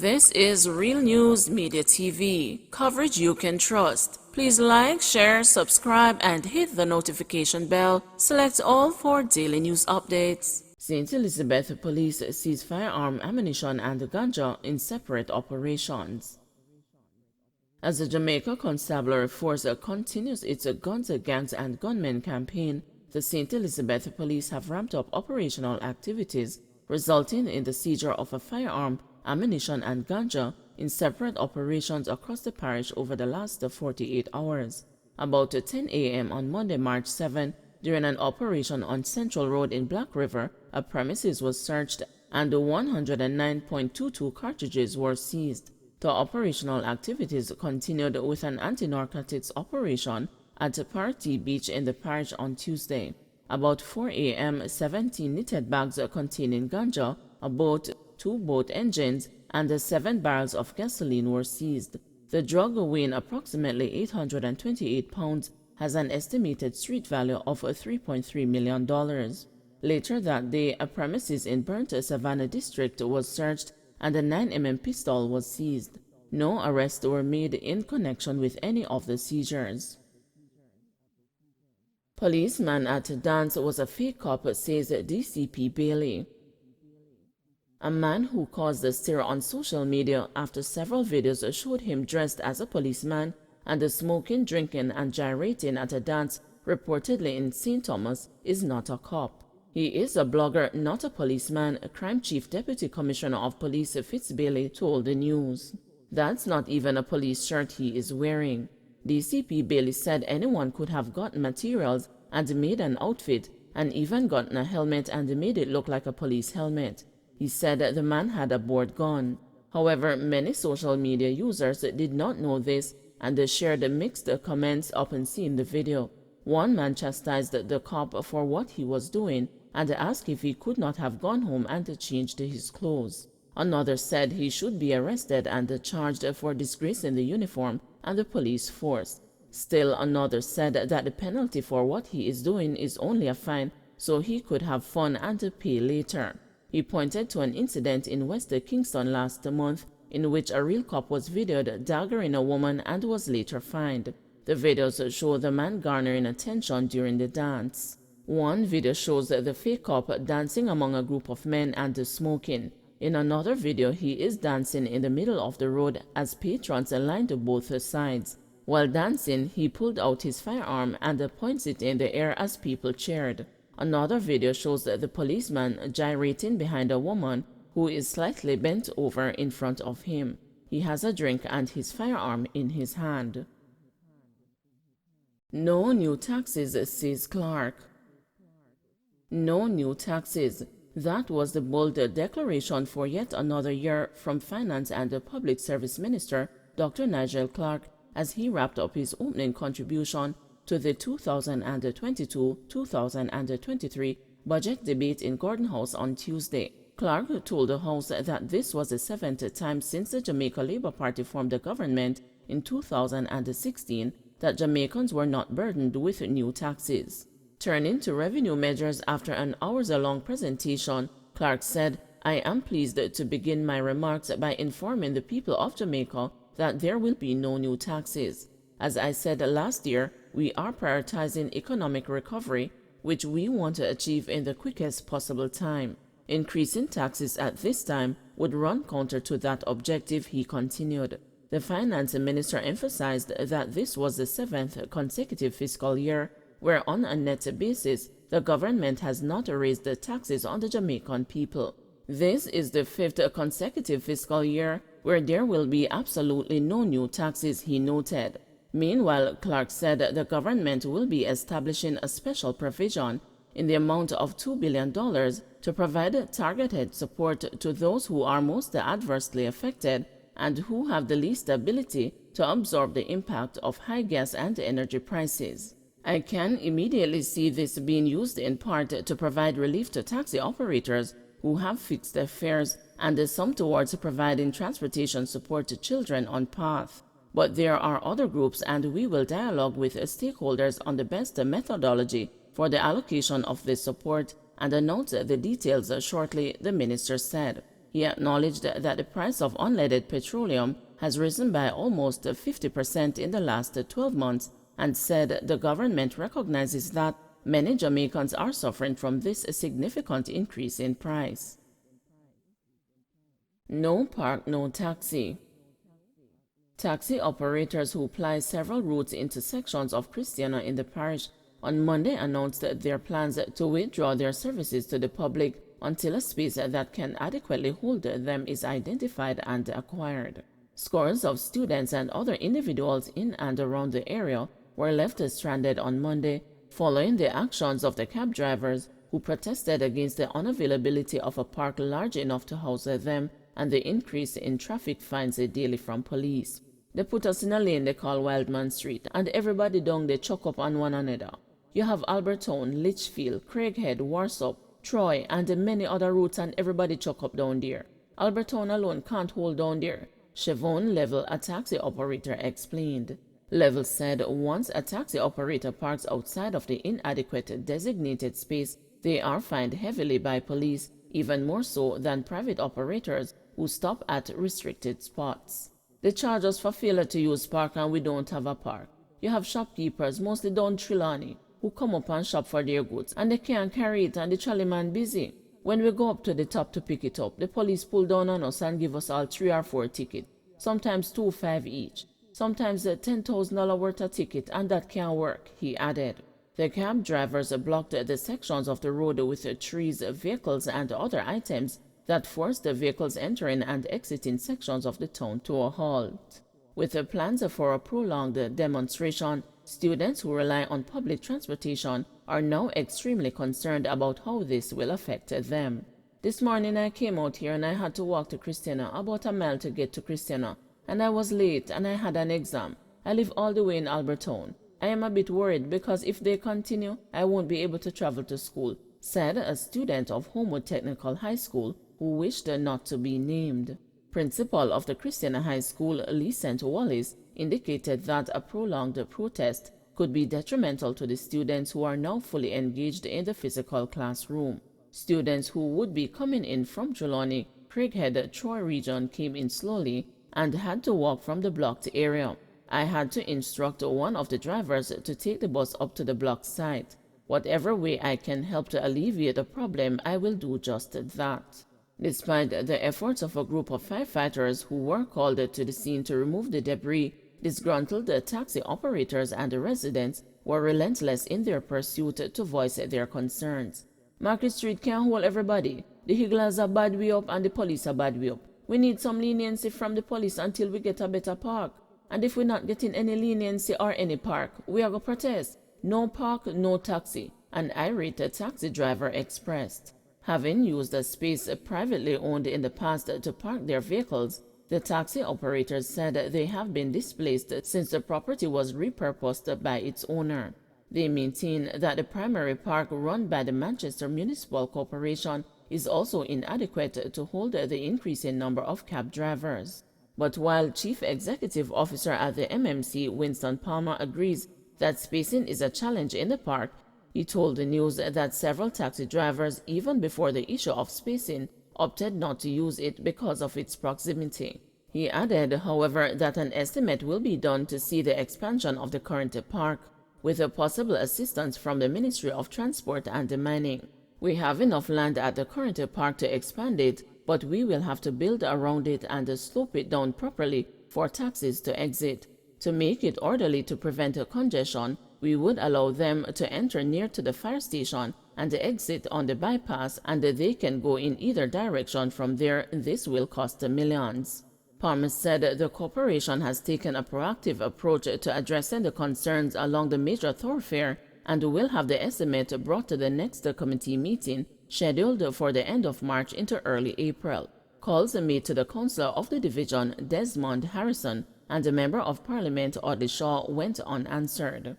This is Real News Media TV, coverage you can trust. Please like, share, subscribe, and hit the notification bell. Select all for daily news updates. St. Elizabeth Police seized firearm, ammunition, and ganja in separate operations. As the Jamaica Constabulary Force continues its Guns, Gangs, and Gunmen campaign, the St. Elizabeth Police have ramped up operational activities, resulting in the seizure of a firearm, ammunition, and ganja in separate operations across the parish over the last 48 hours. About 10 a.m. on Monday, March 7, during an operation on Central Road in Black River, a premises was searched and 109.22 cartridges were seized. The operational activities continued with an anti-narcotics operation at Party Beach in the parish on Tuesday. About 4 a.m., 17 knitted bags containing ganja, a boat, 2 boat engines, and 7 barrels of gasoline were seized. The drug, weighing approximately 828 pounds, has an estimated street value of $3.3 million. Later that day, a premises in Burnt Savannah District was searched and a 9mm pistol was seized. No arrests were made in connection with any of the seizures. Policeman at dance was a fake cop, says DCP Bailey. A man who caused a stir on social media after several videos showed him dressed as a policeman and smoking, drinking, and gyrating at a dance reportedly in St. Thomas is not a cop. He is a blogger, not a policeman, Crime Chief Deputy Commissioner of Police Fitz Bailey told the news. That's not even a police shirt he is wearing. DCP Bailey said anyone could have gotten materials and made an outfit, and even gotten a helmet and made it look like a police helmet. He said the man had a board gun. However, many social media users did not know this and shared mixed comments upon seeing the video. One man chastised the cop for what he was doing and asked if he could not have gone home and changed his clothes. Another said he should be arrested and charged for disgracing the uniform and the police force. Still another said that the penalty for what he is doing is only a fine, so he could have fun and pay later. He pointed to an incident in West Kingston last month in which a real cop was videoed daggering a woman and was later fined. The videos show the man garnering attention during the dance. One video shows the fake cop dancing among a group of men and smoking. In another video, he is dancing in the middle of the road as patrons lined both sides. While dancing, he pulled out his firearm and points it in the air as people cheered. Another video shows the policeman gyrating behind a woman who is slightly bent over in front of him. He has a drink and his firearm in his hand. No new taxes, says Clark. No new taxes. That was the bold declaration for yet another year from Finance and Public Service Minister Dr. Nigel Clark as he wrapped up his opening contribution to the 2022-2023 budget debate in Gordon House on Tuesday. Clark told the House that this was the 7th time since the Jamaica Labour Party formed the government in 2016 that Jamaicans were not burdened with new taxes. Turning to revenue measures after an hours-long presentation, Clark said, "I am pleased to begin my remarks by informing the people of Jamaica that there will be no new taxes. As I said last year, we are prioritizing economic recovery, which we want to achieve in the quickest possible time. Increasing taxes at this time would run counter to that objective," he continued. The finance minister emphasized that this was the 7th consecutive fiscal year where on a net basis the government has not raised the taxes on the Jamaican people. This is the 5th consecutive fiscal year where there will be absolutely no new taxes, he noted. Meanwhile, Clark said the government will be establishing a special provision in the amount of $2 billion to provide targeted support to those who are most adversely affected and who have the least ability to absorb the impact of high gas and energy prices. "I can immediately see this being used in part to provide relief to taxi operators who have fixed their fares and some towards providing transportation support to children on path. But there are other groups and we will dialogue with stakeholders on the best methodology for the allocation of this support and announce the details shortly," the minister said. He acknowledged that the price of unleaded petroleum has risen by almost 50% in the last 12 months and said the government recognizes that many Jamaicans are suffering from this significant increase in price. No park, no taxi. Taxi operators who ply several routes into sections of Christiana in the parish on Monday announced their plans to withdraw their services to the public until a space that can adequately hold them is identified and acquired. Scores of students and other individuals in and around the area were left stranded on Monday following the actions of the cab drivers who protested against the unavailability of a park large enough to house them and the increase in traffic fines daily from police. They put us in a lane they call Wildman Street, and everybody down they chuck up on one another. You have Albertown, Litchfield, Craighead, Warsop, Troy, and many other routes, and everybody chuck up down there. Albertown alone can't hold down there, Siobhan Level, a taxi operator, explained. Level said once a taxi operator parks outside of the inadequate designated space, they are fined heavily by police, even more so than private operators who stop at restricted spots. They charge us for failure to use park and we don't have a park. You have shopkeepers, mostly down Trelawney, who come up and shop for their goods, and they can't carry it and the trolley man busy. When we go up to the top to pick it up, the police pull down on us and give us all 3 or 4 tickets, sometimes $2.5 each, sometimes a $10,000 worth of ticket, and that can't work, he added. The cab drivers blocked the sections of the road with trees, vehicles, and other items that forced the vehicles entering and exiting sections of the town to a halt. With the plans for a prolonged demonstration, students who rely on public transportation are now extremely concerned about how this will affect them. This morning I came out here and I had to walk to Christiana, about a mile to get to Christiana, and I was late and I had an exam. I live all the way in Albertown. I am a bit worried because if they continue, I won't be able to travel to school, said a student of Homewood Technical High School who wished not to be named. Principal of the Christiana High School, Lecent Wallace, indicated that a prolonged protest could be detrimental to the students who are now fully engaged in the physical classroom. Students who would be coming in from Trelawney, Craighead, Troy region came in slowly and had to walk from the blocked area. I had to instruct one of the drivers to take the bus up to the blocked site. Whatever way I can help to alleviate the problem, I will do just that. Despite the efforts of a group of firefighters who were called to the scene to remove the debris, disgruntled taxi operators and the residents were relentless in their pursuit to voice their concerns. Market Street can't hold everybody. The higglers are bad way up and the police are bad way up. We need some leniency from the police until we get a better park. And if we're not getting any leniency or any park, we are going to protest. No park, no taxi, an irate taxi driver expressed. Having used a space privately owned in the past to park their vehicles, the taxi operators said they have been displaced since the property was repurposed by its owner. They maintain that the primary park run by the Manchester Municipal Corporation is also inadequate to hold the increasing number of cab drivers. But while Chief Executive Officer at the MMC, Winston Palmer, agrees that spacing is a challenge in the park, he told the news that several taxi drivers, even before the issue of spacing, opted not to use it because of its proximity. He added, however, that an estimate will be done to see the expansion of the current park, with a possible assistance from the Ministry of Transport and Mining. We have enough land at the current park to expand it, but we will have to build around it and slope it down properly for taxis to exit. To make it orderly to prevent a congestion, we would allow them to enter near to the fire station and exit on the bypass, and they can go in either direction from there. This will cost millions. Palmer said the corporation has taken a proactive approach to addressing the concerns along the major thoroughfare and will have the estimate brought to the next committee meeting scheduled for the end of March into early April. Calls made to the councillor of the division, Desmond Harrison, and the member of Parliament, Audley Shaw, went unanswered.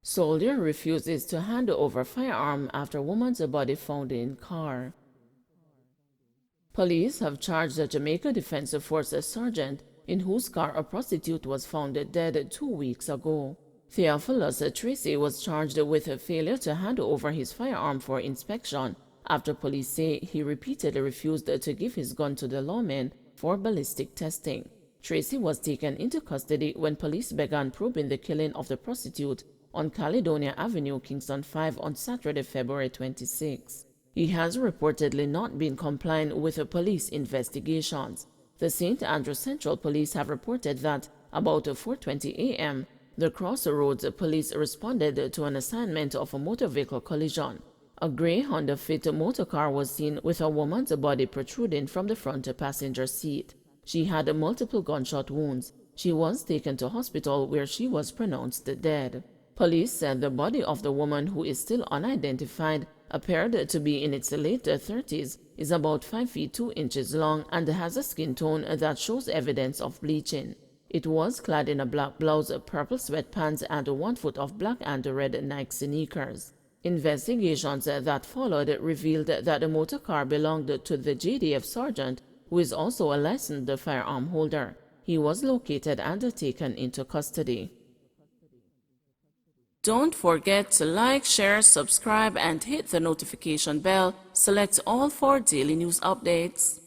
Soldier refuses to hand over firearm after woman's body found in car. Police have charged a Jamaica Defense Forces sergeant in whose car a prostitute was found dead 2 weeks ago. Theophilus Tracy was charged with a failure to hand over his firearm for inspection after police say he repeatedly refused to give his gun to the lawman for ballistic testing. Tracy was taken into custody when police began probing the killing of the prostitute on Caledonia Avenue, Kingston 5 on Saturday, February 26. He has reportedly not been complying with the police investigations. The St. Andrews Central Police have reported that about 4:20 a.m., the Crossroads police responded to an assignment of a motor vehicle collision. A gray Honda Fit motor car was seen with a woman's body protruding from the front passenger seat. She had multiple gunshot wounds. She was taken to hospital where she was pronounced dead. Police said the body of the woman, who is still unidentified, appeared to be in its late 30s, is about 5 feet 2 inches long, and has a skin tone that shows evidence of bleaching. It was clad in a black blouse, purple sweatpants, and 1 foot of black and red Nike sneakers. Investigations that followed revealed that the motor car belonged to the JDF sergeant, who is also a licensed firearm holder. He was located and taken into custody. Don't forget to like, share, subscribe, and hit the notification bell. Select all for daily news updates.